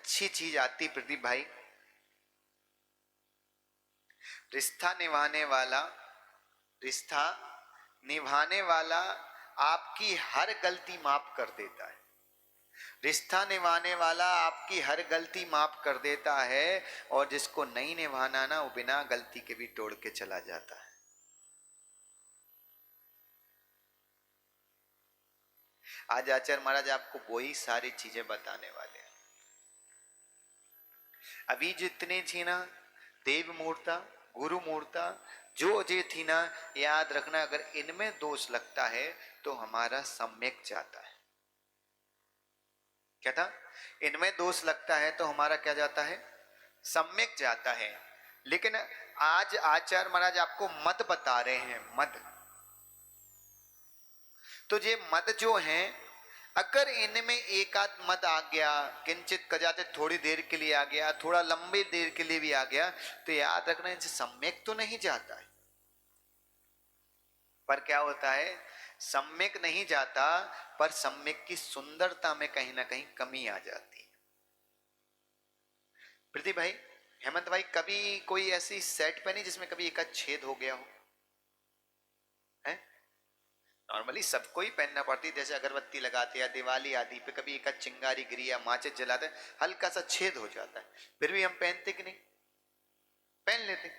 अच्छी चीज आती प्रदीप भाई, रिश्ता निभाने वाला, रिश्ता निभाने वाला आपकी हर गलती माफ कर देता है। रिश्ता निभाने वाला आपकी हर गलती माफ कर देता है, और जिसको नहीं निभाना ना, वो बिना गलती के भी तोड़ के चला जाता है। आज आचार्य महाराज आपको वही सारी चीजें बताने वाले हैं। अभी जितने थी ना देव मूर्ता, गुरु मूर्ता, जो जे थी ना, याद रखना, अगर इनमें दोष लगता है तो हमारा सम्यक जाता है। क्या था? इनमें दोष लगता है तो हमारा क्या जाता है? सम्यक जाता है। लेकिन आज आचार्य महाराज आपको मत बता रहे हैं, मत। तो ये मत जो हैं, अगर इनमें एक आध मद आ गया, किंचित कजाते थोड़ी देर के लिए आ गया, थोड़ा लंबी देर के लिए भी आ गया, तो याद रखना इनसे सम्यक तो नहीं जाता है। पर क्या होता है? सम्यक नहीं जाता, पर सम्यक की सुंदरता में कहीं ना कहीं कमी आ जाती है। प्रदीप भाई, हेमंत भाई, कभी कोई ऐसी सेट पहनी जिसमें कभी एक आध छेद हो गया हो? है? नॉर्मली सबको ही पहनना पड़ती है, जैसे अगरबत्ती लगाते या दिवाली आदि पे कभी एक चिंगारी गिरी या माचिस जलाते, हल्का सा छेद हो जाता है, फिर भी हम पहनते कि नहीं? पहन लेते।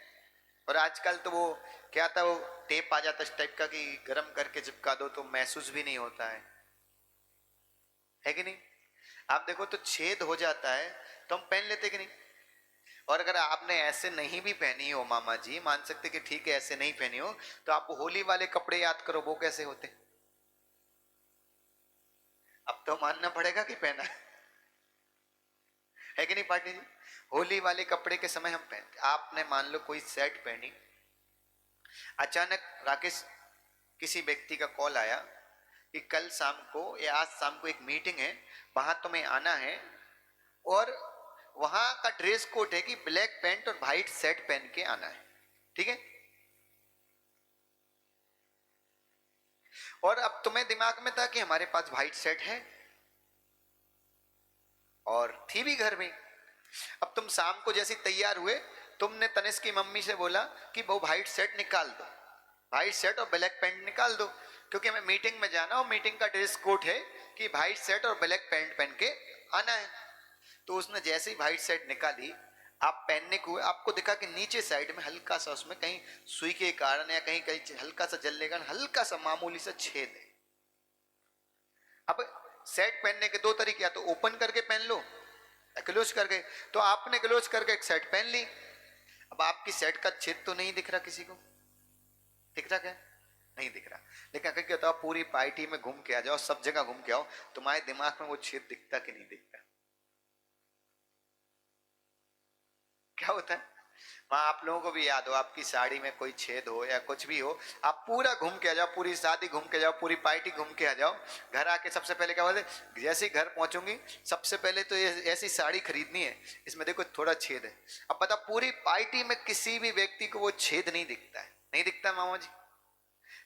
और आजकल तो वो क्या था, वो टेप आ जाता इस टाइप का कि गर्म करके चिपका दो तो महसूस भी नहीं होता है कि नहीं? आप देखो तो छेद हो जाता है तो हम पहन लेते कि नहीं? और अगर आपने ऐसे नहीं भी पहनी हो मामा जी, मान सकते कि ठीक है ऐसे नहीं पहनी हो, तो आप होली वाले कपड़े याद करो, वो कैसे होते? अब तो मानना पड़ेगा कि पहना है कि नहीं पार्टी जी? होली वाले कपड़े के समय हम पहनते। आपने मान लो कोई सेट पहनी, अचानक राकेश किसी व्यक्ति का कॉल आया कि कल शाम को या आज शाम को एक मीटिंग है, वहां तुम्हें आना है, और वहां का ड्रेस कोड है कि ब्लैक पैंट और व्हाइट शर्ट पहन के आना है, ठीक है? और अब तुम्हें दिमाग में था कि हमारे पास व्हाइट शर्ट है और थी भी घर में। अब तुम शाम को जैसे तैयार हुए, तुमने तनिष्क की मम्मी से बोला कि वो व्हाइट शर्ट निकाल दो, व्हाइट शर्ट और ब्लैक पैंट निकाल दो, क्योंकि हमें मीटिंग में जाना और मीटिंग का ड्रेस कोड है कि व्हाइट शर्ट और ब्लैक पैंट पहन के आना है। तो उसने जैसे ही व्हाइट शर्ट निकाली, आप पहनने को हुए, आपको दिखा कि नीचे साइड में हल्का सा उसमें कहीं सुई के कारण या कहीं कहीं हल्का सा जलने का हल्का सा मामूली सा छेद है। अब शर्ट पहनने के दो तरीके, या तो ओपन करके पहन लो, क्लोज करके। तो आपने क्लोज करके एक शर्ट पहन ली। अब आपकी शर्ट का छेद तो नहीं दिख रहा, किसी को दिख रहा? क्या नहीं दिख रहा? लेकिन अगर क्या होता है, पूरी पार्टी में घूम के आ जाओ, सब जगह घूम के आओ, तुम्हारे दिमाग में वो छेद दिखता कि नहीं दिखता? क्या होता है? वहां आप लोगों को भी याद हो, आपकी साड़ी में कोई छेद हो या कुछ भी हो, आप पूरा घूम के आ जाओ, पूरी शादी घूम के जाओ, पूरी पार्टी घूम के आ जाओ, घर आके सबसे पहले क्या बोलते, जैसे ही घर पहुंचूंगी सबसे पहले तो ये ऐसी साड़ी खरीदनी है, इसमें देखो थोड़ा छेद है। अब पता, पूरी पार्टी में किसी भी व्यक्ति को वो छेद नहीं दिखता है, नहीं दिखता मामा जी।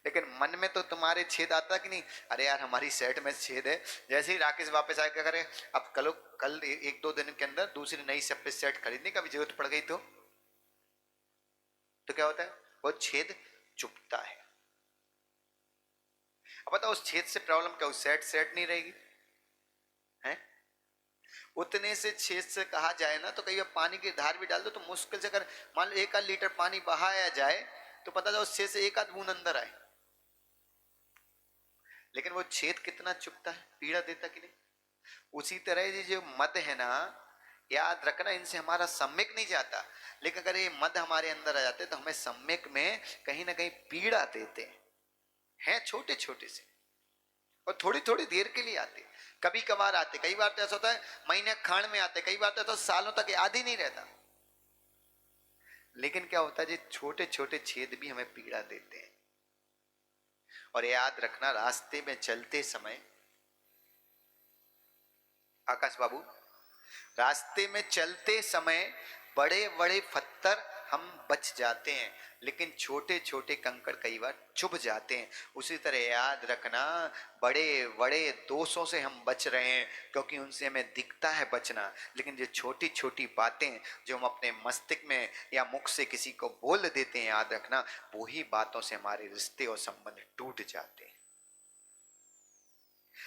लेकिन मन में तो तुम्हारे छेद आता कि नहीं, अरे यार हमारी शर्ट में छेद है। जैसे ही राकेश वापस आए, क्या करे, अब कल एक दो दिन के अंदर दूसरी नई शर्ट खरीदने का भी जरूरत पड़ गई तो क्या होता है, वो छेद चुभता है। अब बताओ उस छेद से प्रॉब्लम क्या, उस सेट नहीं रहेगी है? उतने से छेद से कहा जाए ना, तो कई बार पानी की धार भी डाल दो तो मुश्किल से, अगर मान लो 1 लीटर पानी बहाया जाए तो पता जाओ उस छेद से 1 बूंद अंदर आए, लेकिन वो छेद कितना चुभता है, पीड़ा देता कि नहीं? उसी तरह ये जो मद है ना, याद रखना, इनसे हमारा सम्यक नहीं जाता, लेकिन अगर ये मद हमारे अंदर आ जाते तो हमें सम्यक में कहीं ना कहीं पीड़ा देते हैं, छोटे छोटे से, और थोड़ी थोड़ी देर के लिए आते, कभी कभार आते, कई बार तो ऐसा होता है महीने खान में आते, कई बार तो सालों तक याद ही नहीं रहता। लेकिन क्या होता है, ये छोटे छोटे छेद भी हमें पीड़ा देते हैं। और याद रखना, रास्ते में चलते समय, आकाश बाबू, रास्ते में चलते समय बड़े बड़े पत्थर हम बच जाते हैं, लेकिन छोटे छोटे कंकड़ कई बार चुभ जाते हैं। उसी तरह याद रखना, बड़े बड़े दोषों से हम बच रहे हैं क्योंकि उनसे हमें दिखता है बचना, लेकिन जो छोटी छोटी बातें जो हम अपने मस्तिष्क में या मुख से किसी को बोल देते हैं, याद रखना वही बातों से हमारे रिश्ते और संबंध टूट जाते हैं।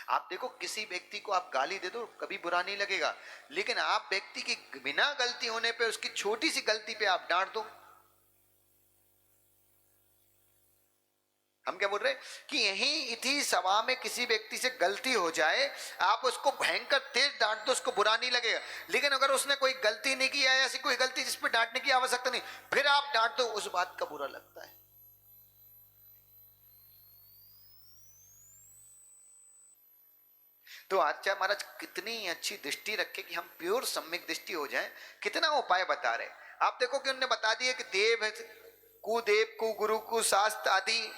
आप देखो, किसी व्यक्ति को आप गाली दे दो कभी बुरा नहीं लगेगा, लेकिन आप व्यक्ति की बिना गलती होने पे उसकी छोटी सी गलती पे आप डांट दो। हम क्या बोल रहे हैं कि यही इसी सभा में किसी व्यक्ति से गलती हो जाए, आप उसको भयंकर तेज डांट दो, उसको बुरा नहीं लगेगा, लेकिन अगर उसने कोई गलती नहीं की है, ऐसी कोई गलती जिस पर डांटने की आवश्यकता नहीं, फिर आप डांट दो, उस बात का बुरा लगता है। तो आचार्य महाराज कितनी अच्छी दृष्टि रखे कि हम प्योर सम्यक दृष्टि हो जाएं, कितना उपाय बता रहे। आप देखो कि उन्होंने बता दिया कि देव कुदेव कुगुरु कुशास्त्र आदि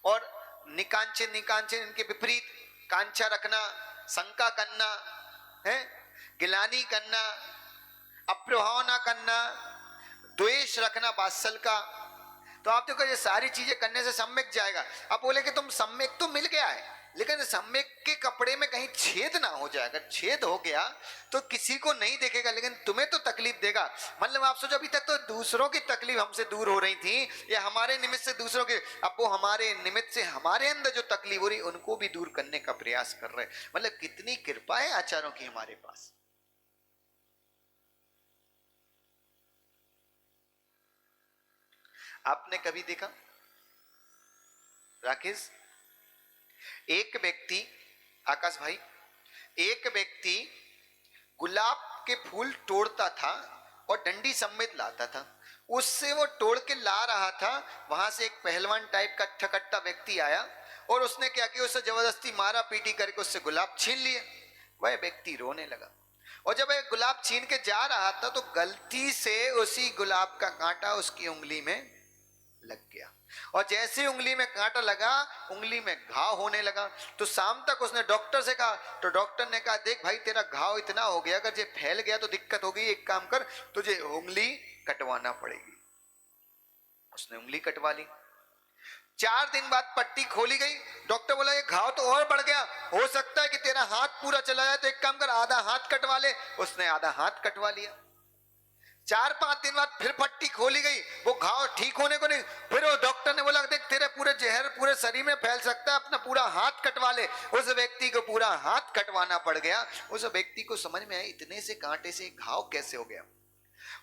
और निकांचन निकांचन इनके विपरीत कांचा रखना, शंका करना है, गिलानी करना, अप्रभाव ना करना, द्वेष रखना वात्सल का। तो आप देखो ये सारी चीजें करने से सम्यक जाएगा। अब बोले कि तुम सम्यक तो मिल गया है, लेकिन सम्यक के कपड़े में कहीं छेद ना हो जाए। अगर छेद हो गया तो किसी को नहीं देखेगा, लेकिन तुम्हें तो तकलीफ देगा। मतलब आप सोचो, अभी तक तो दूसरों की तकलीफ हमसे दूर हो रही थी, या हमारे निमित्त से दूसरों के, अब वो हमारे निमित्त से हमारे अंदर जो तकलीफ हो रही उनको भी दूर करने का प्रयास कर रहे। मतलब कितनी कृपा है आचार्यों की हमारे पास। आपने कभी देखा राकेश, एक व्यक्ति, आकाश भाई, एक व्यक्ति गुलाब के फूल तोड़ता था और डंडी समेत लाता था। उससे वो तोड़ के ला रहा था, वहां से एक पहलवान टाइप का ठकट्टा व्यक्ति आया और उसने क्या किया, उससे जबरदस्ती मारा पीटी करके उससे गुलाब छीन लिए। वह व्यक्ति रोने लगा, और जब वह गुलाब छीन के जा रहा था तो गलती से उसी गुलाब का कांटा उसकी उंगली में लग गया, और जैसे उंगली में कांटा लगा उंगली में घाव होने लगा। तो शाम तक उसने डॉक्टर से कहा, तो डॉक्टर ने कहा देख भाई तेरा घाव इतना हो गया, अगर ये फैल गया तो दिक्कत होगी, एक काम कर तुझे उंगली कटवाना पड़ेगी। उसने उंगली कटवा ली। 4 दिन बाद पट्टी खोली गई। डॉक्टर बोला ये घाव तो और बढ़ गया, हो सकता है कि तेरा हाथ पूरा चला जाए, तो एक काम कर आधा हाथ कटवा ले। उसने आधा हाथ कटवा लिया। 4-5 दिन बाद फिर पट्टी खोली गई, वो घाव ठीक होने को नहीं। फिर वो डॉक्टर ने बोला देख तेरे पूरे जहर पूरे शरीर में फैल सकता है, अपना पूरा हाथ कटवा ले। उस व्यक्ति को पूरा हाथ कटवाना पड़ गया। उस व्यक्ति को समझ में आया इतने से कांटे से घाव कैसे हो गया।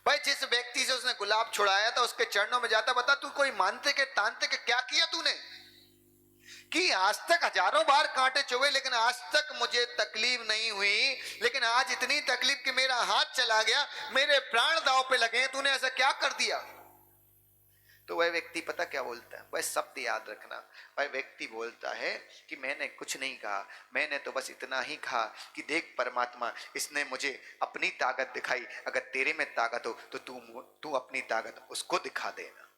भाई जिस व्यक्ति से उसने गुलाब छुड़ाया था उसके चरणों में जाता, बता तू कोई मानते के तानते के क्या किया तूने, कि आज तक हजारों बार कांटे चुभे लेकिन आज तक मुझे तकलीफ नहीं हुई, लेकिन आज इतनी तकलीफ कि मेरा हाथ चला गया, मेरे प्राण दांव पे लगे, तूने ऐसा क्या कर दिया। तो वह व्यक्ति पता क्या बोलता है, वह शब्द याद रखना, वह व्यक्ति बोलता है कि मैंने कुछ नहीं कहा, मैंने तो बस इतना ही कहा कि देख परमात्मा, इसने मुझे अपनी ताकत दिखाई, अगर तेरे में ताकत हो तो तू अपनी ताकत उसको दिखा देना।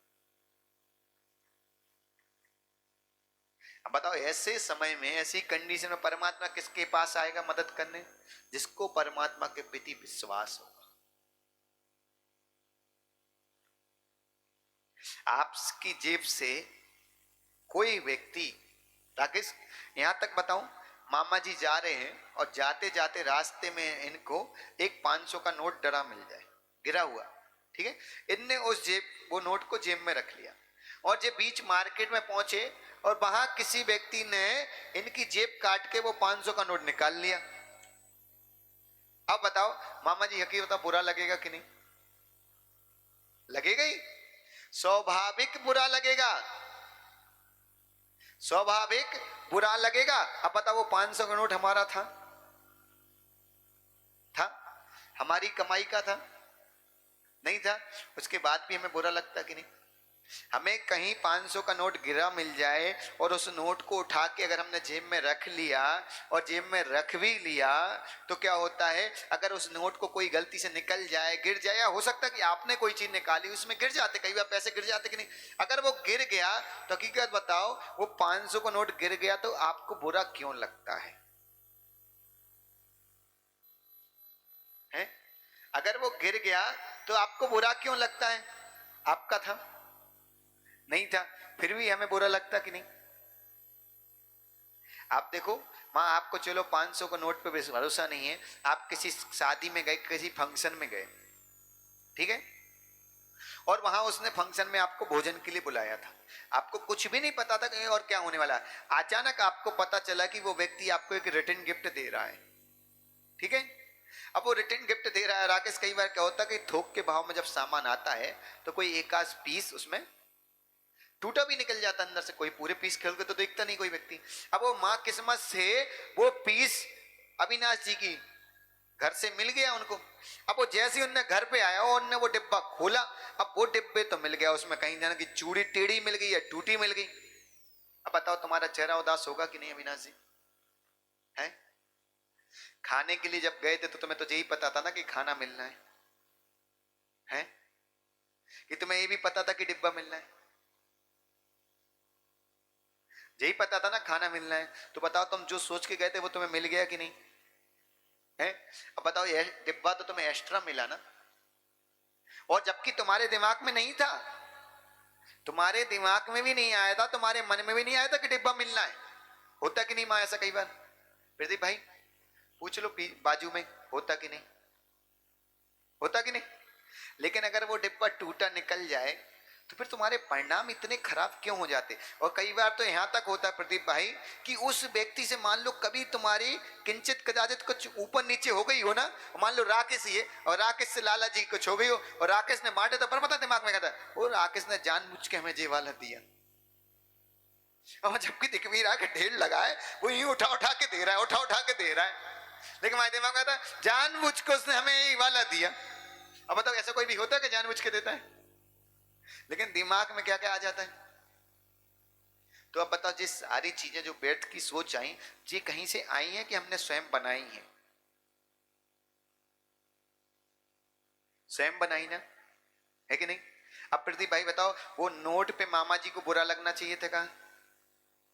अब बताओ ऐसे समय में, ऐसी कंडीशन में परमात्मा किसके पास आएगा मदद करने, जिसको परमात्मा के प्रति विश्वास होगा। आपकी जेब से कोई व्यक्ति, राकेश यहां तक बताऊं, मामा जी जा रहे हैं और जाते जाते रास्ते में इनको एक 500 का नोट डरा मिल जाए, गिरा हुआ, ठीक है, इनने वो नोट को जेब में रख लिया, और जब बीच मार्केट में पहुंचे और वहां किसी व्यक्ति ने इनकी जेब काट के वो 500 का नोट निकाल लिया। अब बताओ मामा जी हकीकत बताओ, बुरा लगेगा कि नहीं लगेगा ही, स्वाभाविक बुरा लगेगा, स्वाभाविक बुरा लगेगा। अब बताओ वो 500 का नोट हमारा था हमारी कमाई का था नहीं था, उसके बाद भी हमें बुरा लगता कि नहीं। हमें कहीं 500 का नोट गिरा मिल जाए और उस नोट को उठा के अगर हमने जेब में रख लिया, और जेब में रख भी लिया, तो क्या होता है, अगर उस नोट को कोई गलती से निकल जाए, गिर जाए, या हो सकता है कि आपने कोई चीज निकाली उसमें गिर जाते, कई बार पैसे गिर जाते कि नहीं। अगर वो गिर गया तो हकीकत बताओ, वो 500 का नोट गिर गया तो आपको बुरा क्यों लगता है। गिर गया तो आपको बुरा क्यों लगता है? आपका था? नहीं था, फिर भी हमें बुरा लगता कि नहीं? आप देखो, वहां आपको चलो 500 का नोट पे भरोसा नहीं है, आप किसी शादी में गए, किसी फंक्शन में गए, ठीक है, और वहां उसने फंक्शन में आपको भोजन के लिए बुलाया था, आपको कुछ भी नहीं पता था कि और क्या होने वाला है, अचानक आपको पता चला कि वो व्यक्ति आपको एक रिटर्न गिफ्ट दे रहा है, ठीक है। अब वो रिटर्न गिफ्ट दे रहा है, राकेश कई बार क्या होता है कि थोक के भाव में जब सामान आता है तो कोई एक आध पीस उसमें टूटा भी निकल जाता अंदर से, कोई पूरे पीस खेल के तो देखता नहीं कोई व्यक्ति। अब वो माँ किस्मत से वो पीस अविनाश जी की घर से मिल गया उनको। अब वो जैसे ही उनने घर पे आया और उनने वो डिब्बा खोला, अब वो डिब्बे तो मिल गया, उसमें कहीं जाना कि चूड़ी टेढ़ी मिल गई या टूटी मिल गई। अब बताओ तुम्हारा चेहरा उदास होगा कि नहीं अविनाश जी? है? खाने के लिए जब गए थे तो तुम्हें तो यही पता था ना कि खाना मिलना है? कि तुम्हें ये भी पता था कि डिब्बा मिलना है? यही पता था ना खाना मिलना है। तो बताओ तुम जो सोच के गए थे वो तुम्हें मिल गया कि नहीं है? अब बताओ ये डिब्बा तो तुम्हें एक्स्ट्रा मिला ना, और जबकि तुम्हारे दिमाग में नहीं था, तुम्हारे दिमाग में भी नहीं आया था, तुम्हारे मन में भी नहीं आया था कि डिब्बा मिलना है। होता कि नहीं माँ ऐसा कई बार? प्रदीप भाई पूछ लो बाजू में, होता कि नहीं? होता कि नहीं? लेकिन अगर वो डिब्बा टूटा निकल जाए तो फिर तुम्हारे परिणाम इतने खराब क्यों हो जाते? और कई बार तो यहां तक होता है प्रदीप भाई कि उस व्यक्ति से मान लो कभी तुम्हारी किंचित कदाचित कुछ ऊपर नीचे हो गई हो ना, मान लो राकेश ही है और राकेश से लाला जी कुछ हो गई हो और राकेश ने मारे तो पर पता दिमाग में कहता है वो राकेश ने जानबूझ के हमें ये वाला दिया, और जबकि दिख भी रहा है कि ढेर लगा है, वो यूं उठा उठा के दे रहा है, उठा उठा के दे रहा है, लेकिन हमारे दिमाग में कहता है जानबूझ के उसने हमें ये वाला दिया। अब बताओ ऐसा कोई भी होता है कि जानबूझ के देता है? लेकिन दिमाग में क्या क्या आ जाता है। तो अब बताओ जिस सारी चीजें जो व्यर्थ की सोच आई, ये कहीं से आई है कि हमने स्वयं बनाई है? स्वयं बनाई ना, है कि नहीं? अब प्रदीप भाई बताओ वो नोट पे मामा जी को बुरा लगना चाहिए था कहा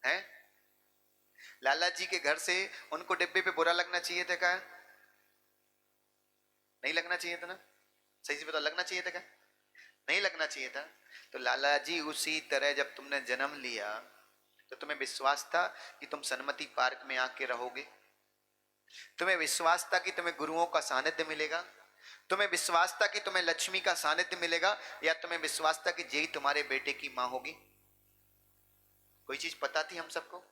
है? लाला जी के घर से उनको डिब्बे पे बुरा लगना चाहिए था कहा? नहीं लगना चाहिए था ना? सही से बताओ, लगना चाहिए था क्या? नहीं लगना चाहिए था। तो लाला जी उसी तरह जब तुमने जन्म लिया तो तुम्हें विश्वास था कि तुम सन्मति पार्क में आके रहोगे? तुम्हें विश्वास था कि तुम्हें गुरुओं का सानिध्य मिलेगा? तुम्हें विश्वास था कि तुम्हें लक्ष्मी का सानिध्य मिलेगा? या तुम्हें विश्वास था कि यही तुम्हारे बेटे की मां होगी? कोई चीज पता थी हम सबको?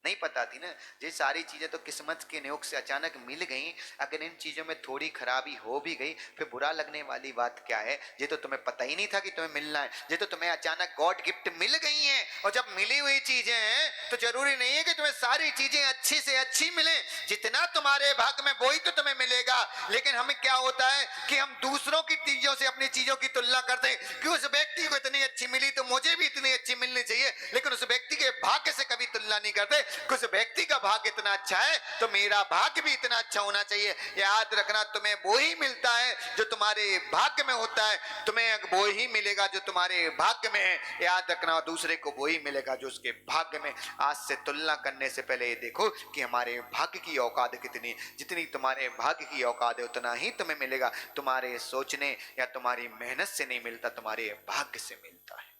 नहीं पता थी ना। ये सारी चीजें तो किस्मत के नियोग से अचानक मिल गई। अगर इन चीजों में थोड़ी खराबी हो भी गई फिर बुरा लगने वाली बात क्या है? ये तो तुम्हें पता ही नहीं था कि तुम्हें मिलना है, ये तो तुम्हें अचानक गॉड गिफ्ट मिल गई हैं। और जब मिली हुई चीजें हैं तो जरूरी नहीं है कि तुम्हें सारी चीजें अच्छी से अच्छी मिले। जितना तुम्हारे भाग में वही तो तुम्हें मिलेगा। लेकिन हमें क्या होता है कि हम दूसरों की चीजों से अपनी चीजों की तुलना करते हैं कि उस व्यक्ति को इतनी अच्छी मिली तो मुझे भी इतनी अच्छी मिलनी चाहिए, लेकिन उस व्यक्ति के भाग्य से कभी तुलना नहीं करते। कुछ व्यक्ति का भाग्य इतना अच्छा है तो मेरा भाग्य भी इतना अच्छा होना चाहिए। याद रखना, तुम्हें वो ही मिलता है जो तुम्हारे भाग्य में होता है, तुम्हें वो ही मिलेगा जो तुम्हारे भाग्य में है। याद रखना, दूसरे को वो ही मिलेगा जो उसके भाग्य में। आज से तुलना करने से पहले ये देखो कि हमारे भाग्य की औकात कितनी, जितनी तुम्हारे भाग्य की औकात है उतना ही तुम्हें मिलेगा। तुम्हारे सोचने या तुम्हारी मेहनत से नहीं मिलता, तुम्हारे भाग्य से मिलता है।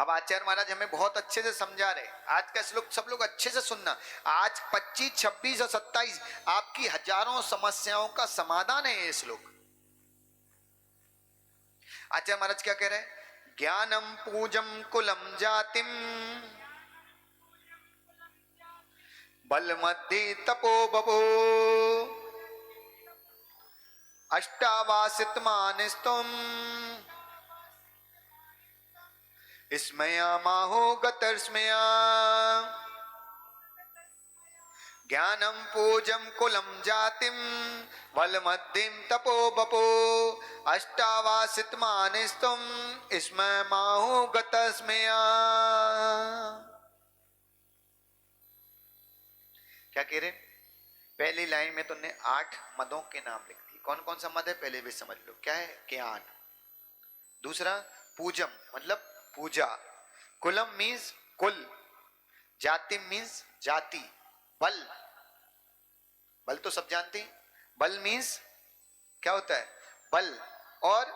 अब आचार्य महाराज हमें बहुत अच्छे से समझा रहे। आज का श्लोक सब लोग अच्छे से सुनना। आज 25, 26 और 27 आपकी हजारों समस्याओं का समाधान है ये श्लोक। आचार्य महाराज क्या कह रहे हैं? ज्ञानम पूजम कुलम जातिम बल मध्य तपो बभो अष्टावासित मानिस्तुम स्मया माहो गतर्स्मया। ज्ञानम पूजम कुलम जातिम बल मध्यम तपो बपो अष्टावासित मानिस्तुम स्मय माहो गतस्मया। क्या कह रहे? पहली लाइन में तुमने 8 मदों के नाम लिख दिए। कौन कौन सा मद है पहले भी समझ लो। क्या है? ज्ञान। दूसरा पूजम मतलब पूजा। कुलम मीन्स कुल। जाति मीन्स जाति। बल, बल तो सब जानते हैं, बल मीन्स क्या होता है? बल। और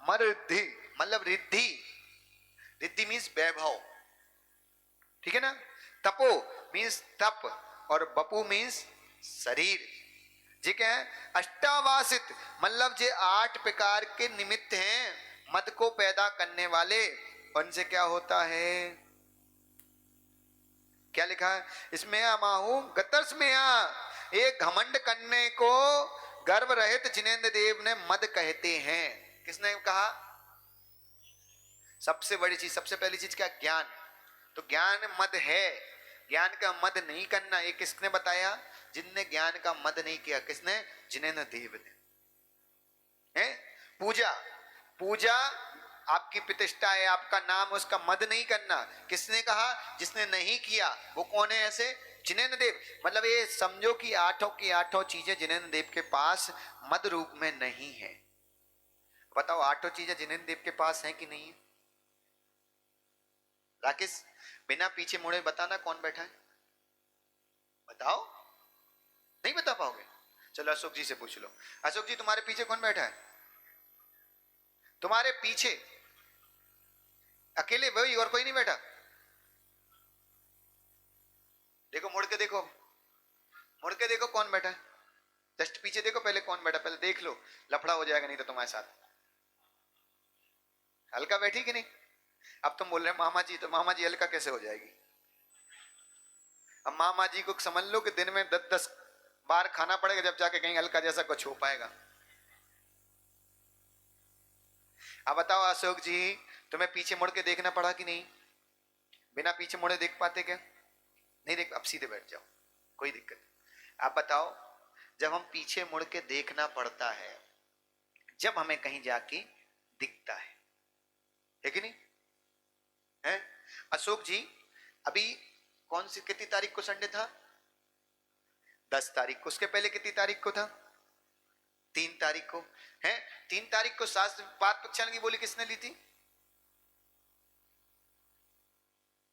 मरिद्धि मतलब रिद्धि, रिद्धि मीन्स वैभव, ठीक है ना। तपो मीन्स तप, और बपू मीन्स शरीर। जी क्या है? अष्टावासित मतलब जे 8 प्रकार के निमित्त हैं मद को पैदा करने वाले। उनसे क्या होता है? क्या लिखा है इसमें? अमाहु गतर्स में एक घमंड करने को गर्व रहित जिनेन्द्र देव ने मद कहते हैं। किसने कहा? सबसे बड़ी चीज, सबसे पहली चीज क्या? ज्ञान। तो ज्ञान मद है, ज्ञान का मद नहीं करना। ये किसने बताया? जिनने ज्ञान का मद नहीं किया। किसने? जिनेन्द्र देव ने। है पूजा, पूजा आपकी प्रतिष्ठा है, आपका नाम, उसका मद नहीं करना। किसने कहा? जिसने नहीं किया। वो कौन है ऐसे? जिनेन्द्र देव। मतलब ये समझो कि आठों की आठों चीजें जिनेन्द्र देव के पास मद रूप में नहीं है। बताओ आठों चीजें जिनेन्द्र देव के पास हैं कि नहीं है? राकेश बिना पीछे मुड़े बताना कौन बैठा है? बताओ। नहीं बता पाओगे? चलो अशोक जी से पूछ लो। अशोक जी तुम्हारे पीछे कौन बैठा है? तुम्हारे पीछे अकेले वही, और कोई नहीं बैठा? देखो मुड़ के देखो, मुड़ के देखो कौन बैठा है। जस्ट पीछे देखो पहले कौन बैठा, पहले देख लो, लफड़ा हो जाएगा नहीं तो तुम्हारे साथ। हल्का बैठी कि नहीं? अब तुम बोल रहे मामा जी, तो मामा जी हल्का कैसे हो जाएगी? अब मामा जी को समझ लो कि दिन में 10-10 बार खाना पड़ेगा जब जाके कहीं हल्का जैसा कुछ हो पाएगा। अब बताओ अशोक जी, तुम्हें पीछे मुड़ के देखना पड़ा कि नहीं? बिना पीछे मुड़े देख पाते क्या? नहीं देख। अब सीधे बैठ जाओ, कोई दिक्कत नहीं। आप बताओ, जब हम पीछे मुड़ के देखना पड़ता है, जब हमें कहीं जाके दिखता है कि नहीं? है अशोक जी, अभी कौन सी कितनी तारीख को संडे था? 10 तारीख को। उसके पहले कितनी तारीख को था? 3 तारीख को। है 3 तारीख को शास्त्र पाद प्रक्षालन की बोली किसने ली थी?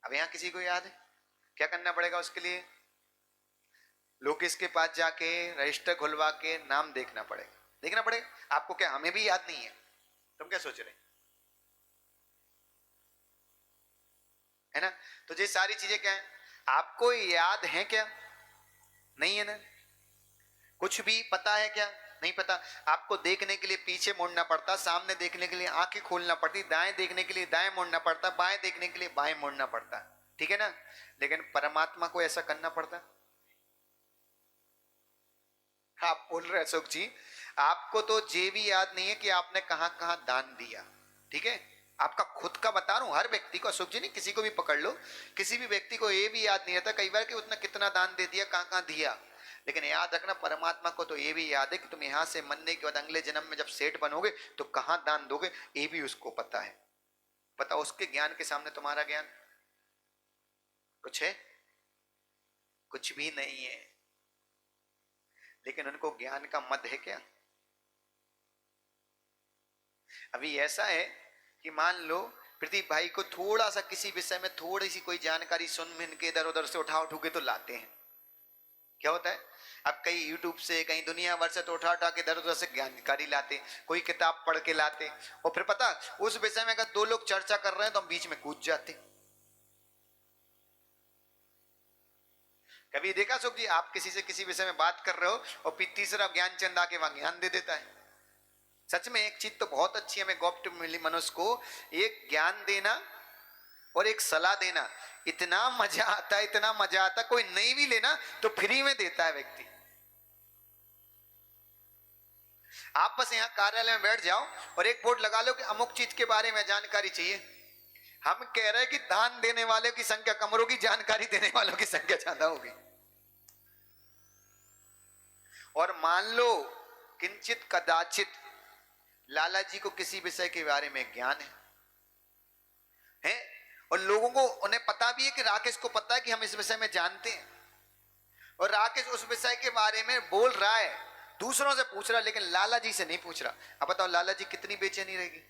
अब यहां किसी को याद है? क्या करना पड़ेगा उसके लिए? लोकेश के पास जाके रजिस्टर खुलवा के नाम देखना पड़ेगा, देखना पड़ेगा आपको। क्या हमें भी याद नहीं है? तुम क्या सोच रहे है ना? तो ये सारी चीजें क्या है, आपको याद है क्या? नहीं है ना? कुछ भी पता है क्या? नहीं पता। आपको देखने के लिए पीछे मुड़ना पड़ता, सामने देखने के लिए आंखें खोलना पड़ती, दाएं देखने के लिए दाएं मुड़ना पड़ता, बाएं देखने के लिए बाएं मुड़ना पड़ता, ठीक है ना? लेकिन परमात्मा को ऐसा करना पड़ता? आप बोल रहे अशोक जी, आपको तो ये भी याद नहीं है कि आपने कहां कहां दान दिया, ठीक है? आपका खुद का बता रहा हूं, हर व्यक्ति को, अशोक जी नहीं, किसी को भी पकड़ लो, किसी भी व्यक्ति को ये भी याद नहीं रहता कई बार कि उसने कितना दान दे दिया, कहां कहां दिया। लेकिन याद रखना, परमात्मा को तो ये भी याद है कि तुम यहां से मरने के बाद अगले जन्म में जब सेठ बनोगे तो कहां दान दोगे, ये भी उसको पता है। बताओ, उसके ज्ञान के सामने तुम्हारा ज्ञान कुछ है? कुछ भी नहीं है। लेकिन उनको ज्ञान का मद है क्या? अभी ऐसा है कि मान लो प्रदीप भाई को थोड़ा सा किसी विषय में थोड़ी सी कोई जानकारी सुन मिन के इधर उधर से उठा उठू के तो लाते हैं। क्या होता है, अब कई यूट्यूब से, कहीं दुनिया भर से तो उठा उठा के इधर उधर से जानकारी लाते, कोई किताब पढ़ के लाते, और फिर पता उस विषय में अगर 2 लोग चर्चा कर रहे हैं तो हम बीच में कूद जाते। कभी देखा सुख जी, आप किसी से किसी विषय में बात कर रहे हो और फिर तीसरा ज्ञानचंद आके वहां ज्ञान दे देता है। सच में एक चीज तो बहुत अच्छी हमें गॉप्ट मिली मनुष्य को, एक ज्ञान देना और एक सलाह देना, इतना मजा आता है, इतना मजा आता है। कोई नहीं भी लेना तो फ्री में देता है व्यक्ति। आप बस यहाँ कार्यालय में बैठ जाओ और एक बोर्ड लगा लो कि अमुक चीज के बारे में जानकारी चाहिए। हम कह रहे हैं कि दान देने वालों की संख्या कम होगी, जानकारी देने वालों की संख्या ज्यादा होगी। और मान लो किंचित कदाचित लाला जी को किसी विषय के बारे में ज्ञान है और लोगों को, उन्हें पता भी है कि राकेश को पता है कि हम इस विषय में जानते हैं, और राकेश उस विषय के बारे में बोल रहा है, दूसरों से पूछ रहा, लेकिन लाला जी से नहीं पूछ रहा। अब बताओ लाला जी कितनी बेचैनी रहेगी।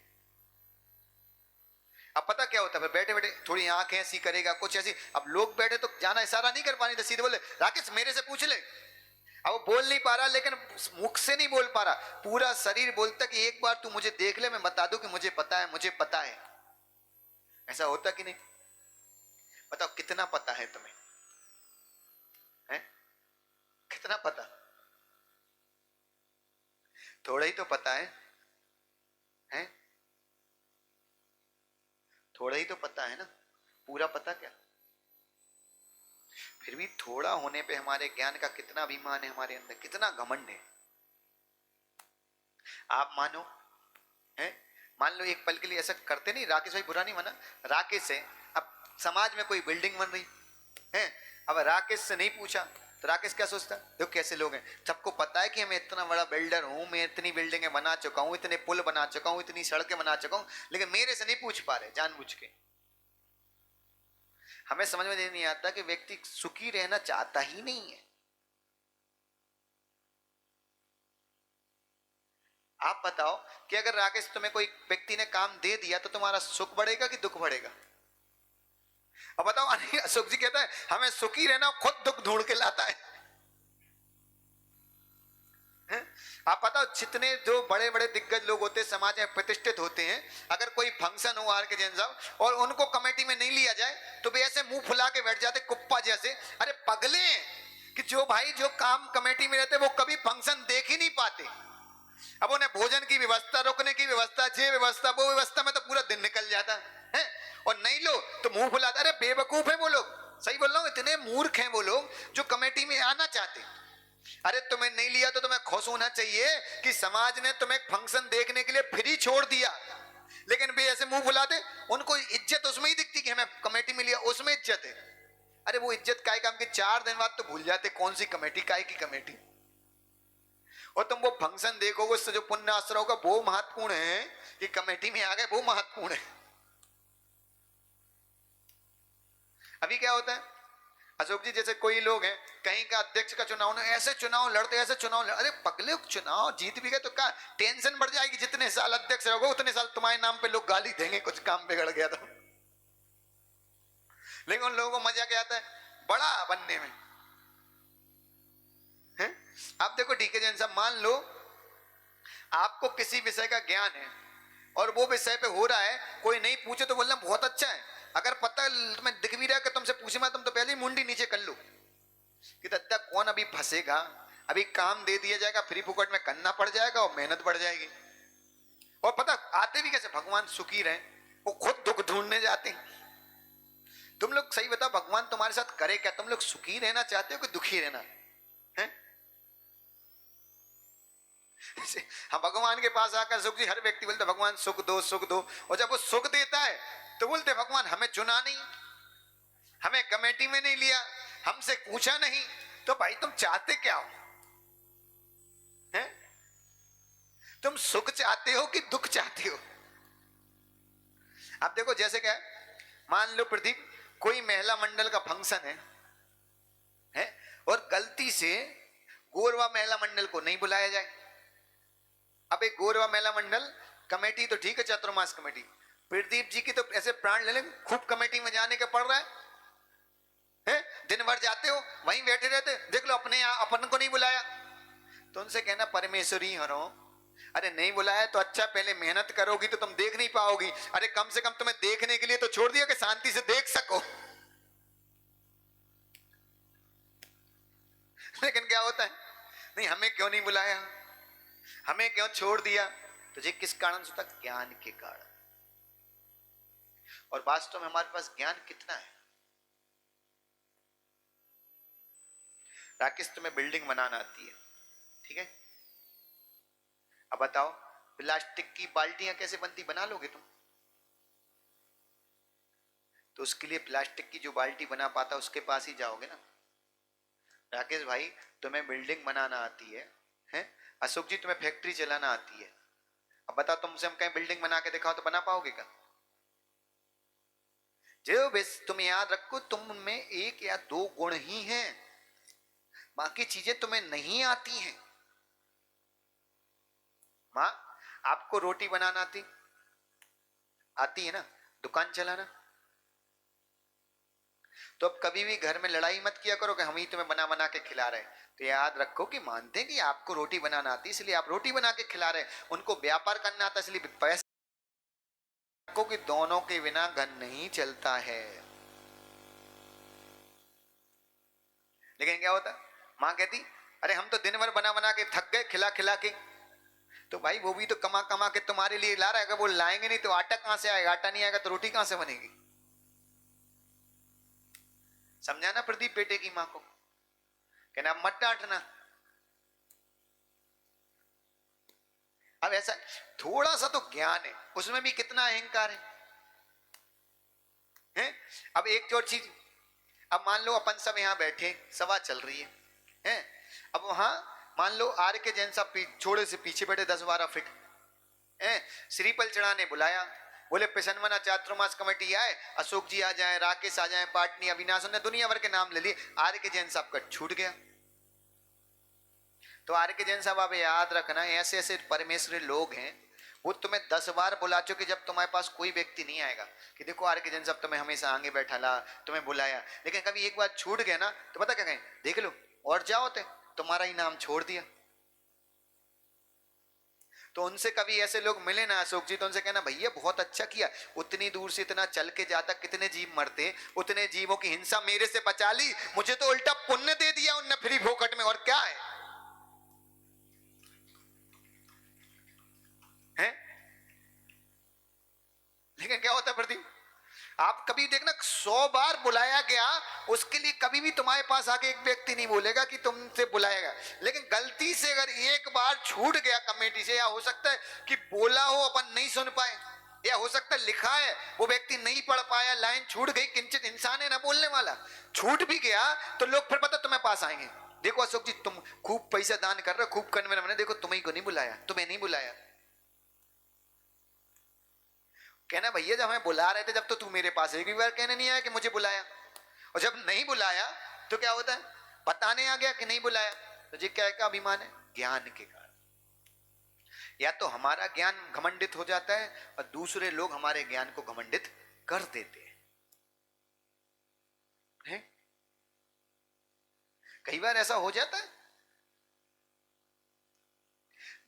अब पता क्या होता है, बैठे बैठे थोड़ी आंखें ऐसी करेगा, कुछ ऐसी। अब लोग बैठे तो जाना इशारा नहीं कर पानी, तो सीधे बोले राकेश मेरे से पूछ ले। अब वो बोल नहीं पा रहा, लेकिन मुख से नहीं बोल पा रहा, पूरा शरीर बोलता कि एक बार तू मुझे देख ले, मैं बता दूं कि मुझे पता है, मुझे पता है। ऐसा होता कि नहीं? बताओ कितना पता है तुम्हें? है? कितना पता? थोड़ा ही तो पता है, हैं? थोड़ा ही तो पता है ना, पूरा पता क्या? फिर भी थोड़ा होने पे हमारे ज्ञान का कितना अभिमान है हमारे अंदर, कितना घमंड है। आप मानो, है, मान लो एक पल के लिए ऐसा करते नहीं, राकेश भाई बुरा नहीं माना, राकेश है, अब समाज में कोई बिल्डिंग बन रही है, अब राकेश से नहीं पूछा तो राकेश क्या सोचता? देखो कैसे लोग हैं, सबको पता है कि मैं इतना बड़ा बिल्डर हूं, मैं इतनी बिल्डिंगें बना चुका हूं, इतने पुल बना चुका हूं, इतनी सड़कें बना चुका हूं, लेकिन मेरे से नहीं पूछ पा रहे जानबूझ के। हमें समझ में नहीं आता कि व्यक्ति सुखी रहना चाहता ही नहीं है। आप बताओ कि अगर राकेश तुम्हें कोई व्यक्ति ने काम दे दिया तो तुम्हारा सुख बढ़ेगा कि दुख बढ़ेगा? अब बताओ, अशोक जी कहता है हमें सुखी रहना, खुद दुख ढूंढ के लाता है। आप बताओ जितने जो बड़े बड़े दिग्गज लोग होते हैं, समाज में प्रतिष्ठित होते हैं, अगर कोई फंक्शन हो आर के जैन साहब और उनको कमेटी में नहीं लिया जाए तो वे ऐसे मुंह फुला के बैठ जाते कुप्पा जैसे। अरे पगले कि जो भाई जो काम कमेटी में रहते वो कभी फंक्शन देख ही नहीं पाते। अब उन्हें भोजन की व्यवस्था, रुकने की व्यवस्था, ये व्यवस्था वो व्यवस्था में तो पूरा दिन निकल जाता है, और नहीं लो तो मुंह फुलाता। अरे बेवकूफ है वो लोग, सही बोल रहा हूं, इतने मूर्ख हैं वो लोग जो कमेटी में आना चाहते। अरे तुम्हें नहीं लिया तो तुम्हें खुश होना चाहिए कि समाज ने तुम्हें फंक्शन देखने के लिए फ्री छोड़ दिया, लेकिन वे ऐसे मुंह फुलाते, उनको इज्जत उसमें ही दिखती कि हमें कमेटी में लिया, उसमें इज्जत है। अरे वो इज्जत काय काम की, 4 दिन बाद तो भूल जाते कौन सी कमेटी, काय की कमेटी। और तुम वो फंक्शन देखोगे, उससे जो पुण्य आश्रय होगा वो महत्वपूर्ण है कि कमेटी में आ गए वो महत्वपूर्ण है। अभी क्या होता है अशोक जी, जैसे कोई लोग हैं कहीं का अध्यक्ष का चुनाव ना, ऐसे चुनाव लड़ते, ऐसे चुनाव लड़ते, अरे पगले चुनाव जीत भी गए तो क्या टेंशन बढ़ जाएगी, जितने साल अध्यक्ष रहोगे उतने साल तुम्हारे नाम पे लोग गाली देंगे, कुछ काम बिगड़ गया तो। लेकिन उन लोगों को मजा क्या आता है बड़ा बनने में, है? आप देखो डीके जैन साहब, मान लो आपको किसी विषय का ज्ञान है और वो विषय पे हो रहा है, कोई नहीं पूछे तो बोलना बहुत अच्छा है, अगर पता तुम्हें दिख भी रहा है कि तुमसे पूछे मैं, तुम तो पहले ही मुंडी नीचे कर लो कि दत्ता कौन अभी फंसेगा, अभी काम दे दिया जाएगा, फ्री फुकट में करना पड़ जाएगा और मेहनत बढ़ जाएगी। और पता आते भी कैसे, भगवान सुखी रहे, वो खुद दुख ढूंढने जाते हैं। तुम लोग सही बताओ भगवान तुम्हारे साथ करे क्या? तुम लोग सुखी रहना चाहते हो कि दुखी रहना है? हम भगवान के पास आकर सुख जी, हर व्यक्ति बोलते भगवान सुख दो सुख दो, और जब वो सुख देता है तो बोलते भगवान हमें चुना नहीं, हमें कमेटी में नहीं लिया, हमसे पूछा नहीं, तो भाई तुम चाहते क्या हो? हैं? तुम सुख चाहते हो कि दुख चाहते हो? आप देखो जैसे क्या मान लो प्रदीप, कोई महिला मंडल का फंक्शन है और गलती से गोरवा महिला मंडल को नहीं बुलाया जाए। अब एक गोरवा महिला मंडल कमेटी तो ठीक है, चातुर्मास कमेटी, प्रदीप जी की तो ऐसे प्राण ले लें, खूब कमेटी में जाने का पड़ रहा है, दिन भर जाते हो वहीं बैठे रहते, देख लो अपने अपन को नहीं बुलाया, तो उनसे कहना परमेश्वरी हरो, अरे नहीं बुलाया तो अच्छा, पहले मेहनत करोगी तो तुम देख नहीं पाओगी, अरे कम से कम तुम्हें देखने के लिए तो छोड़ दिया कि शांति से देख सको। लेकिन क्या होता है, नहीं हमें क्यों नहीं बुलाया, हमें क्यों छोड़ दिया, तो ये किस कारण से होता? ज्ञान के कारण। और वास्तव में हमारे पास ज्ञान कितना है? राकेश तुम्हें बिल्डिंग बनाना आती है, ठीक है, अब बताओ प्लास्टिक की बाल्टियां कैसे बनती, बना लोगे तुम? तो उसके लिए प्लास्टिक की जो बाल्टी बना पाता उसके पास ही जाओगे ना। राकेश भाई तुम्हें बिल्डिंग बनाना आती है? अशोक जी तुम्हें फैक्ट्री चलाना आती है, अब बताओ तुमसे हम कहीं बिल्डिंग बना के दिखाओ तो बना पाओगे क्या? जो बस तुम याद रखो, तुम में 1 या 2 गुण ही हैं, बाकी चीजें तुम्हें नहीं आती हैं। मां आपको रोटी बनाना आती है ना, दुकान चलाना, तो अब कभी भी घर में लड़ाई मत किया करो कि हम ही तुम्हें बना बना के खिला रहे हैं, तो याद रखो कि मानते हैं कि आपको रोटी बनाना आती है इसलिए आप रोटी बना के खिला रहे हैं, उनको व्यापार करना आता है इसलिए पैसा, रखो कि दोनों के बिना घर नहीं चलता है। लेकिन क्या होता, माँ कहती अरे हम तो दिन भर बना बना के थक गए खिला खिला के। तो भाई वो भी तो कमा कमा के तुम्हारे लिए ला रहा है, अगर वो लाएंगे नहीं तो आटा कहां से आएगा, आटा नहीं आएगा तो रोटी कहां से बनेगी। समझाना प्रदीप बेटे की मां को, कहना मत डांटना। अब ऐसा थोड़ा सा तो ज्ञान है, उसमें भी कितना अहंकार है? अब एक और चीज, अब मान लो अपन सब यहाँ बैठे सभा चल रही है? अब वहां मान लो आर के जैन साहब छोड़े से पीछे बैठे 10-12 फीट है, श्रीपल चढ़ाने बुलाया, बोले पिसनमना चातुर्मास कमेटी आए, अशोक जी आ जाए, राकेश आ जाए, पाटनी अविनाश ने दुनिया भर के नाम ले लिए, आर के जैन साहब का छूट गया। तो आर के जैन साहब आप याद रखना, ऐसे ऐसे परमेश्वरी लोग हैं, वो तुम्हें 10 बार बुला चुके जब तुम्हारे पास कोई व्यक्ति नहीं आएगा कि देखो आर के जैन साहब तुम्हें हमेशा आगे बैठा ला, तुम्हें बुलाया, लेकिन कभी एक बार छूट गया ना तो पता क्या कहें, देख लो और जाओ थे तुम्हारा ही नाम छोड़ दिया। तो उनसे कभी ऐसे लोग मिले ना अशोक जी, तो उनसे कहना भैया बहुत अच्छा किया, उतनी दूर से इतना चल के जाता, कितने जीव मरते, उतने जीवों की हिंसा मेरे से बचा ली, मुझे तो उल्टा पुण्य दे दिया उनने फ्री फोकट में, और क्या है? हैं? लेकिन क्या होता है प्रदीप, आप कभी देखना 100 बार बुलाया गया, उसके लिए कभी भी तुम्हारे पास आके एक व्यक्ति नहीं बोलेगा कि तुमसे बुलाया गया, लेकिन गलती से अगर एक बार छूट गया कमेटी से, या हो सकता है कि बोला हो अपन नहीं सुन पाए, या हो सकता है लिखा है वो व्यक्ति नहीं पढ़ पाया, लाइन छूट गई, किंचित इंसान है ना बोलने वाला, छूट भी गया तो लोग फिर पता तुम्हें पास आएंगे, देखो अशोक जी तुम खूब पैसा दान कर रहे हो, खूब करने में, देखो तुम्हें को नहीं बुलाया, तुम्हें नहीं बुलाया। कहना भैया जब हमें बुला रहे थे जब तो तू मेरे पास एक भी बार कहने नहीं आया कि मुझे बुलाया, और जब नहीं बुलाया तो क्या होता है, बताने आ गया कि नहीं बुलाया, तो जी क्या का अभिमान है, ज्ञान के कारण। या तो हमारा ज्ञान घमंडित हो जाता है और दूसरे लोग हमारे ज्ञान को घमंडित कर देते हैं। कई बार ऐसा हो जाता है,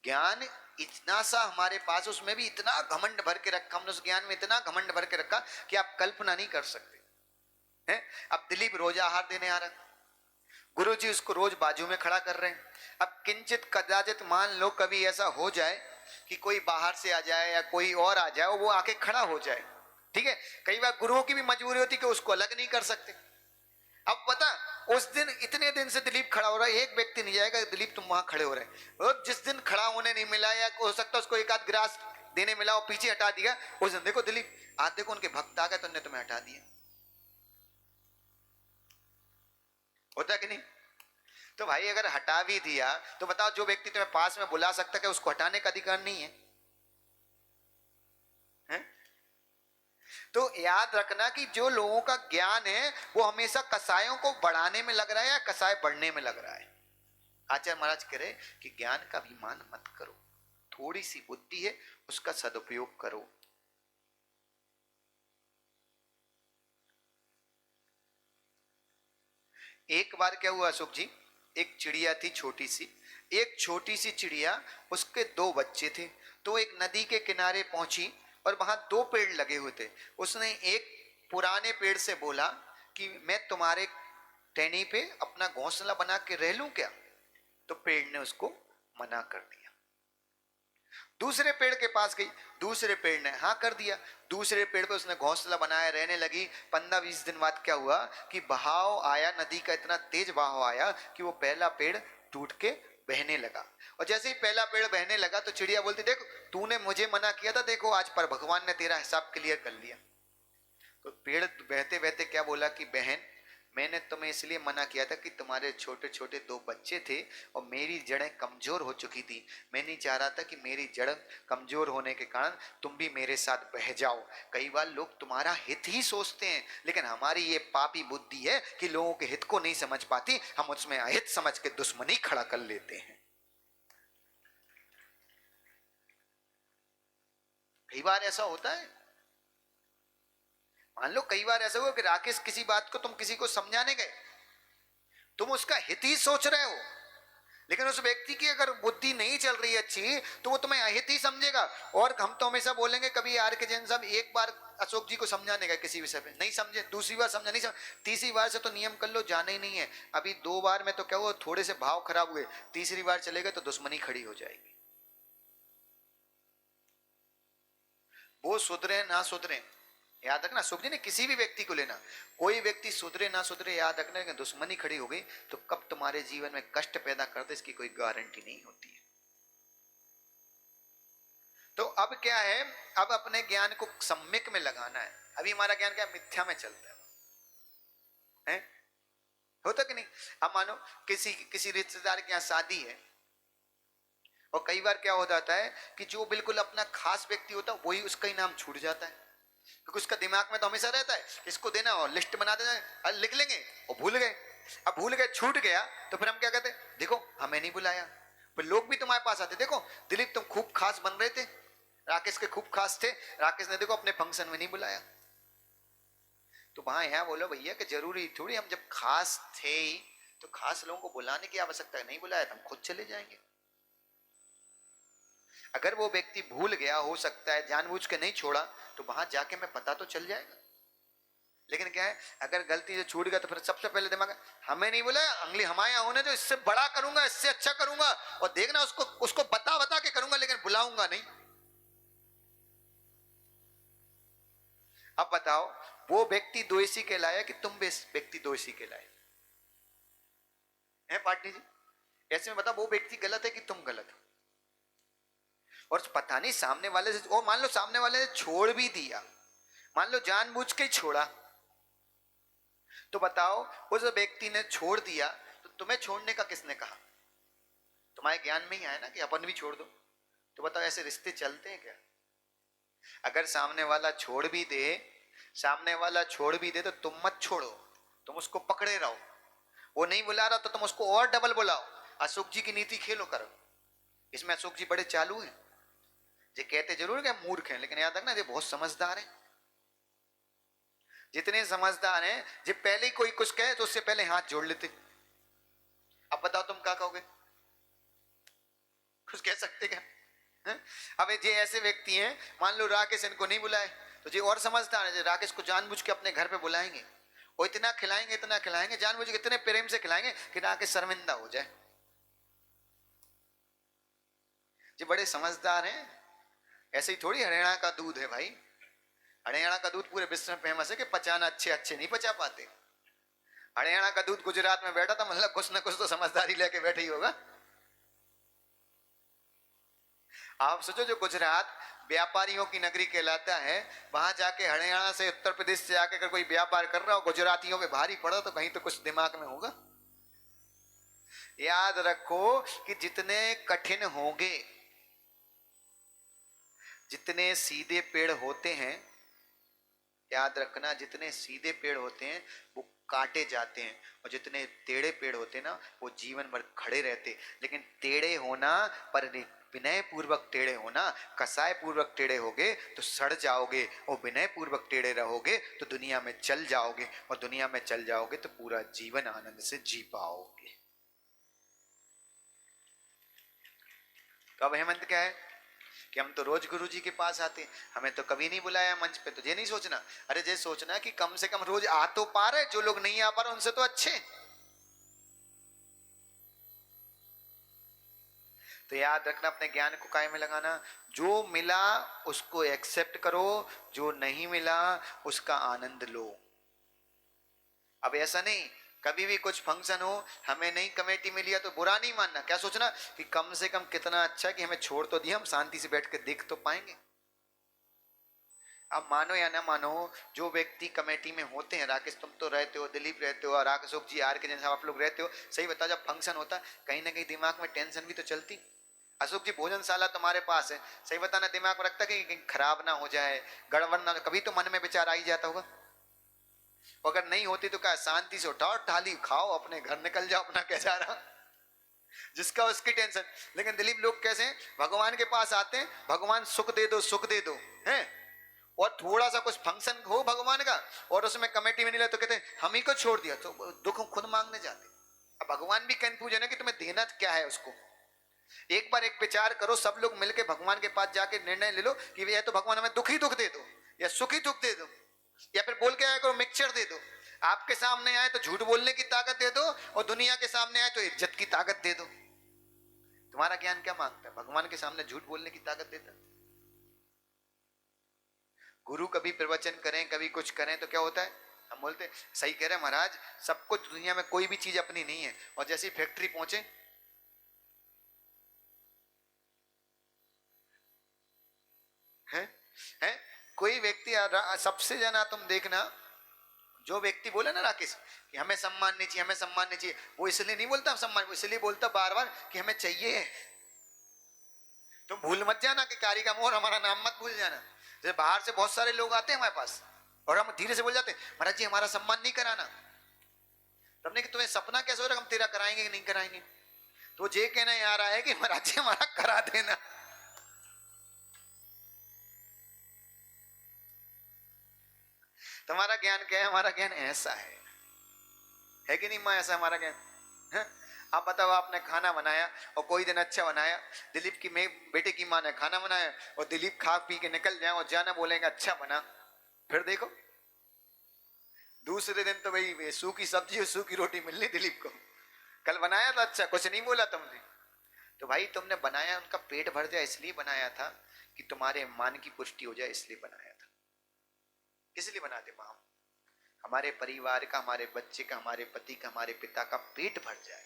ज्ञान इतना सा हमारे पास, उसमें भी इतना घमंड भर के रखा हमने, उस ज्ञान में इतना घमंड भर के रखा कि आप कल्पना नहीं कर सकते हैं। अब दिलीप रोजा आहार देने आ रहा है, गुरु जी उसको रोज बाजू में खड़ा कर रहे हैं, अब किंचित कदाचित मान लो कभी ऐसा हो जाए कि कोई बाहर से आ जाए या कोई और आ जाए, वो आके खड़ा हो जाए, ठीक है, कई बार गुरुओं की भी मजबूरी होती कि उसको अलग नहीं कर सकते। अब बता उस दिन इतने दिन से दिलीप खड़ा हो रहा है, एक व्यक्ति नहीं जाएगा दिलीप तुम वहां खड़े हो रहे हैं, और जिस दिन खड़ा होने नहीं मिला या हो सकता है उसको एक आध गिलास देने मिला और पीछे हटा दिया, उस दिन देखो दिलीप आज देखो उनके भक्त आ गए तो उन्होंने तुम्हें हटा दिया, होता कि नहीं? तो भाई अगर हटा भी दिया तो बताओ जो व्यक्ति तुम्हें पास में बुला सकता है उसको हटाने का अधिकार नहीं है? तो याद रखना कि जो लोगों का ज्ञान है वो हमेशा कसायों को बढ़ाने में लग रहा है या कसाय बढ़ने में लग रहा है। आचार्य महाराज कह रहे कि ज्ञान का अभिमान मत करो, थोड़ी सी बुद्धि है उसका सदुपयोग करो। एक बार क्या हुआ अशोक जी, एक चिड़िया थी छोटी सी, एक छोटी सी चिड़िया, उसके 2 बच्चे थे, तो एक नदी के किनारे पहुंची और वहां 2 पेड़ लगे हुए थे, उसने एक पुराने पेड़ से बोला कि मैं तुम्हारे टहनी पे अपना घोंसला बना के रह लूं क्या? तो पेड़ ने उसको मना कर दिया। दूसरे पेड़ के पास गई, दूसरे पेड़ ने हाँ कर दिया, दूसरे पेड़ पे उसने घोंसला बनाया, रहने लगी। 15-20 दिन बाद क्या हुआ कि बहाव आया, नदी का इतना तेज बहाव आया कि वो पहला पेड़ टूट के बहने लगा, और जैसे ही पहला पेड़ बहने लगा तो चिड़िया बोलती देखो तूने मुझे मना किया था, देखो आज पर भगवान ने तेरा हिसाब क्लियर कर लिया। तो पेड़ बहते बहते क्या बोला कि बहन मैंने तुम्हें इसलिए मना किया था कि तुम्हारे छोटे छोटे 2 बच्चे थे और मेरी जड़ें कमजोर हो चुकी थी, मैं नहीं चाह रहा था कि मेरी जड़ कमजोर होने के कारण तुम भी मेरे साथ बह जाओ। कई बार लोग तुम्हारा हित ही सोचते हैं, लेकिन हमारी ये पापी बुद्धि है कि लोगों के हित को नहीं समझ पाती, हम उसमें अहित समझ के दुश्मनी खड़ा कर लेते हैं। कई बार ऐसा होता है, मान लो कई बार ऐसा हुआ कि राकेश किसी बात को तुम किसी को समझाने गए, तुम उसका हित ही सोच रहे हो, लेकिन उस व्यक्ति की अगर बुद्धि नहीं चल रही अच्छी तो वो तुम्हें अहित ही समझेगा। और हम तो हमेशा बोलेंगे, कभी आर के जैन साहब एक बार अशोक जी को समझाने का किसी विषय पे, नहीं समझे, दूसरी बार समझा, नहीं समझ, तीसरी बार से तो नियम कर लो, जाना ही नहीं है। अभी 2 बार में तो क्या हुआ, थोड़े से भाव खराब हुए, तीसरी बार चले गए तो दुश्मनी खड़ी हो जाएगी। वो सुधरे ना सुधरे, याद रखना। अशोक जी ने किसी भी व्यक्ति को लेना, कोई व्यक्ति सुधरे ना सुधरे, याद रखना कि दुश्मनी खड़ी हो गई तो कब तुम्हारे जीवन में कष्ट पैदा कर दे इसकी कोई गारंटी नहीं होती है। तो अब क्या है, अब अपने ज्ञान को सम्यक में लगाना है। अभी हमारा ज्ञान क्या, मिथ्या में चलता है? होता कि नहीं? अब मानो किसी किसी रिश्तेदार के यहाँ शादी है, और कई बार क्या हो जाता है कि जो बिल्कुल अपना खास व्यक्ति होता है वही उसका ही नाम छूट जाता है, क्योंकि उसका दिमाग में तो हमेशा रहता है इसको देना, और लिस्ट बना देना, लिख लेंगे और भूल गए। अब भूल गए, छूट गया, तो फिर हम क्या कहते हैं, देखो हमें नहीं बुलाया। फिर लोग भी तुम्हारे पास आते, देखो दिलीप तुम खूब खास बन रहे थे, राकेश के खूब खास थे, राकेश ने देखो अपने फंक्शन में नहीं बुलाया। तो वहां यहां बोलो भैया कि जरूरी थोड़ी, हम जब खास थे ही तो खास लोगों को बुलाने की आवश्यकता है, नहीं बुलाया तो हम खुद चले जाएंगे। अगर वो व्यक्ति भूल गया, हो सकता है जानबूझ के नहीं छोड़ा, तो वहां जाके मैं पता तो चल जाएगा। लेकिन क्या है, अगर गलती से छूट गया तो फिर सबसे पहले दिमाग हमें नहीं बुलाया, अगली हमारे यहाँ होने तो इससे बड़ा करूंगा, इससे अच्छा करूंगा, और देखना उसको उसको बता बता के करूंगा, लेकिन बुलाऊंगा नहीं। अब बताओ वो व्यक्ति दोषी कहलाया कि तुम व्यक्ति दोषी कहलाए हैं पार्टी जी? ऐसे में बताओ वो व्यक्ति गलत है कि तुम गलत हो? और पता नहीं सामने वाले से, ओ मान लो सामने वाले ने छोड़ भी दिया, मान लो जानबूझ के ही छोड़ा, तो बताओ उस व्यक्ति ने छोड़ दिया तो तुम्हें छोड़ने का किसने कहा? तुम्हारे ज्ञान में ही आया ना कि अपन भी छोड़ दो। तो बताओ ऐसे रिश्ते चलते हैं क्या? अगर सामने वाला छोड़ भी दे, सामने वाला छोड़ भी दे तो तुम मत छोड़ो, तुम उसको पकड़े रहो। वो नहीं बुला रहा तो तुम उसको और डबल बुलाओ। अशोक जी की नीति खेलो करो। इसमें अशोक जी बड़े चालू हैं। ये कहते जरूर कि मूर्ख हैं, लेकिन याद रखना ये बहुत समझदार हैं। जितने समझदार हैं, जो पहले ही कोई कुछ कहे तो उससे पहले हाथ जोड़ लेते। अब बताओ तुम क्या कहोगे? कुछ कह सकते क्या? अब ये ऐसे व्यक्ति हैं, मान लो राकेश इनको नहीं बुलाए तो जी और समझदार है, राकेश को जानबूझ के अपने घर पे बुलाएंगे और इतना खिलाएंगे जानबूझ के, इतने प्रेम से खिलाएंगे कि राकेश शर्मिंदा हो जाए। जी बड़े समझदार हैं। ऐसे ही थोड़ी हरियाणा का दूध है भाई, हरियाणा का दूध पूरे विश्व में फेमस है कि पचाना अच्छे नहीं पचा पाते। हरियाणा का दूध गुजरात में बैठा था, मतलब कुछ ना कुछ तो समझदारी लेके बैठे ही होगा। आप सोचो जो गुजरात व्यापारियों की नगरी कहलाता है, वहां जाके हरियाणा से उत्तर प्रदेश से आके अगर कोई व्यापार कर रहा हो, गुजरातियों पे भारी पड़ा तो कहीं तो कुछ दिमाग में होगा। याद रखो कि जितने कठिन होंगे, जितने सीधे पेड़ होते हैं, याद रखना जितने सीधे पेड़ होते हैं वो काटे जाते हैं, और जितने टेढ़े पेड़ होते हैं ना वो जीवन भर खड़े रहते। लेकिन टेढ़े होना पर विनय पूर्वक टेढ़े होना, कसाय पूर्वक टेढ़े होगे तो सड़ जाओगे, और विनय पूर्वक टेढ़े रहोगे तो दुनिया में चल जाओगे, और दुनिया में चल जाओगे तो पूरा जीवन आनंद से जी पाओगे। तो अब हेमंत क्या है कि हम तो रोज गुरु जी के पास आते, हमें तो कभी नहीं बुलाया मंच पे। तो ये नहीं सोचना, अरे ये सोचना कि कम से कम रोज आ तो पा रहे, जो लोग नहीं आ पा रहे उनसे तो अच्छे। तो याद रखना अपने ज्ञान को कायम में लगाना। जो मिला उसको एक्सेप्ट करो, जो नहीं मिला उसका आनंद लो। अब ऐसा नहीं कभी भी कुछ फंक्शन हो, हमें नहीं कमेटी में लिया तो बुरा नहीं मानना। क्या सोचना कि कम से कम कितना अच्छा कि हमें छोड़ तो दिया, हम शांति से बैठ के देख तो पाएंगे। अब मानो या ना मानो, जो व्यक्ति कमेटी में होते हैं, राकेश तुम तो रहते हो, दिलीप रहते हो, और अशोक जी आर के जैसे आप लोग रहते हो, सही बताओ जब फंक्शन होता कहीं ना कहीं दिमाग में टेंशन भी तो चलती। अशोक जी भोजनशाला तुम्हारे पास है, सही बताना दिमाग में रखता कि कहीं खराब ना हो जाए, गड़बड़ ना, कभी तो मन में विचार आ ही जाता होगा। अगर नहीं होती तो क्या, शांति से उठाओ थाली खाओ, अपने घर निकल जाओ, अपना क्या जा रहा, जिसका उसकी टेंशन। लेकिन दिलीप लोग कैसे हैं, भगवान के पास आते हैं, भगवान सुख दे दो सुख दे दो हैं, और थोड़ा सा कुछ फंक्शन हो भगवान का और उसमें कमेटी में नहीं ले तो कहते हम ही को छोड़ दिया, तो दुख खुद मांगने जाते। अब भगवान भी कंफ्यूजन है कि तुम्हें देना क्या है उसको। एक बार एक विचार करो, सब लोग मिलके भगवान के पास जाके निर्णय ले लो कि या तो भगवान हमें दुखी दुख दे दो या सुखी दुख दे दो, या फिर बोल के आया करो मिक्सचर दे दो। आपके सामने आए तो झूठ बोलने की ताकत दे दो, और दुनिया के सामने आए तो इज्जत की ताकत दे दो। तुम्हारा ज्ञान क्या मांगता है? भगवान के सामने झूठ बोलने की ताकत देता है। गुरु कभी प्रवचन करें कभी कुछ करें तो क्या होता है, हम बोलते सही कह रहे हैं महाराज, सबको दुनिया में कोई भी चीज अपनी नहीं है, और जैसी फैक्ट्री पहुंचे है, है कोई व्यक्ति सबसे ज्यादा तुम देखना, जो व्यक्ति बोले ना राकेश कि हमें सम्मान नहीं चाहिए, हमें सम्मान नहीं चाहिए, वो इसलिए नहीं बोलता सम्मान, वो इसलिए बोलता बार बार कि हमें चाहिए। तुम भूल मत जाना कि कारी का मोहर, हमारा नाम मत भूल जाना। जैसे बाहर से बहुत सारे लोग आते हैं हमारे पास और हम धीरे से बोल जाते हैं महाराज जी हमारा सम्मान नहीं कराना। तब नहीं कि तुम्हें सपना कैसे हो रहा है हम तेरा कराएंगे कि नहीं कराएंगे, तो ये कहना आ रहा है कि महाराज जी हमारा करा देना। तुम्हारा ज्ञान क्या है? हमारा ज्ञान ऐसा है कि नहीं माँ? ऐसा हमारा ज्ञान है। आप बताओ, आपने खाना बनाया और कोई दिन अच्छा बनाया, दिलीप की बेटे की माँ ने खाना बनाया और दिलीप खा पी के निकल जाए और जाना बोलेंगे अच्छा बना, फिर देखो दूसरे दिन तो भाई सूखी सब्जी और सूखी रोटी मिलनी दिलीप को। कल बनाया था अच्छा, कुछ नहीं बोला तुमने, तो भाई तुमने बनाया उनका पेट भर जाए इसलिए बनाया था कि तुम्हारे मान की पुष्टि हो जाए इसलिए बनाया था। किस लिए बनाते माँ? हमारे परिवार का, हमारे बच्चे का, हमारे पति का, हमारे पिता का पेट भर जाए,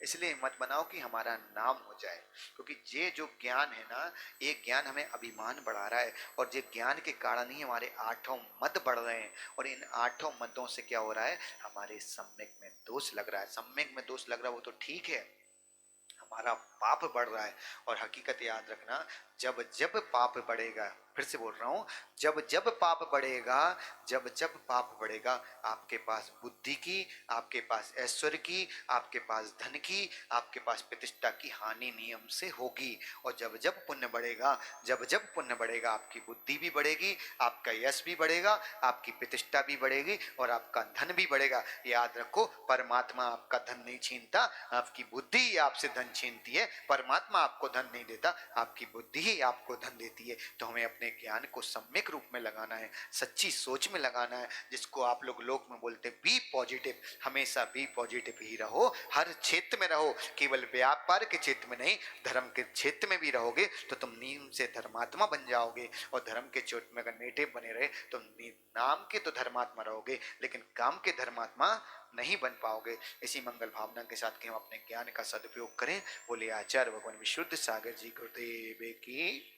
इसलिए मत बनाओ कि हमारा नाम हो जाए। क्योंकि ये जो ज्ञान है ना, ये ज्ञान हमें अभिमान बढ़ा रहा है, और ये ज्ञान के कारण ही हमारे 8 मद बढ़ रहे हैं, और इन 8 मदों से क्या हो रहा है, हमारे सम्यक में दोष लग रहा है। सम्यक में दोष लग रहा है वो तो ठीक है, हमारा पाप बढ़ रहा है। और हकीकत याद रखना, जब जब पाप बढ़ेगा, फिर से बोल रहा हूं, जब जब पाप बढ़ेगा, जब जब पाप बढ़ेगा, आपके पास बुद्धि की, आपके पास ऐश्वर्य की, आपके पास धन की, आपके पास प्रतिष्ठा की हानि नियम से होगी। और जब जब पुण्य बढ़ेगा, जब जब पुण्य बढ़ेगा, आपकी बुद्धि भी बढ़ेगी, आपका यश भी बढ़ेगा, आपकी प्रतिष्ठा भी बढ़ेगी, और आपका धन भी बढ़ेगा। याद रखो, परमात्मा आपका धन नहीं छीनता, आपकी बुद्धि ही आपसे धन छीनती है। परमात्मा आपको धन नहीं देता, आपकी बुद्धि ही आपको धन देती है। तो हमें अपने ज्ञान को सम्यक रूप में लगाना है, सच्ची सोच में लगाना है, जिसको आप लोग में बोलते बी पॉजिटिव। हमेशा बी पॉजिटिव ही रहो, हर क्षेत्र में रहो, केवल व्यापार के क्षेत्र में नहीं, धर्म के क्षेत्र में भी रहोगे तो तुम नीम से धर्मात्मा बन जाओगे। और धर्म के क्षेत्र में अगर नेटिव बने रहे तो नाम के तो धर्मात्मा रहोगे, लेकिन काम के धर्मात्मा नहीं बन पाओगे। इसी मंगल भावना के साथ कि हम अपने ज्ञान का सदुपयोग करें। बोले आचार्य भगवान विशुद्ध सागर जी गुरुदेव की।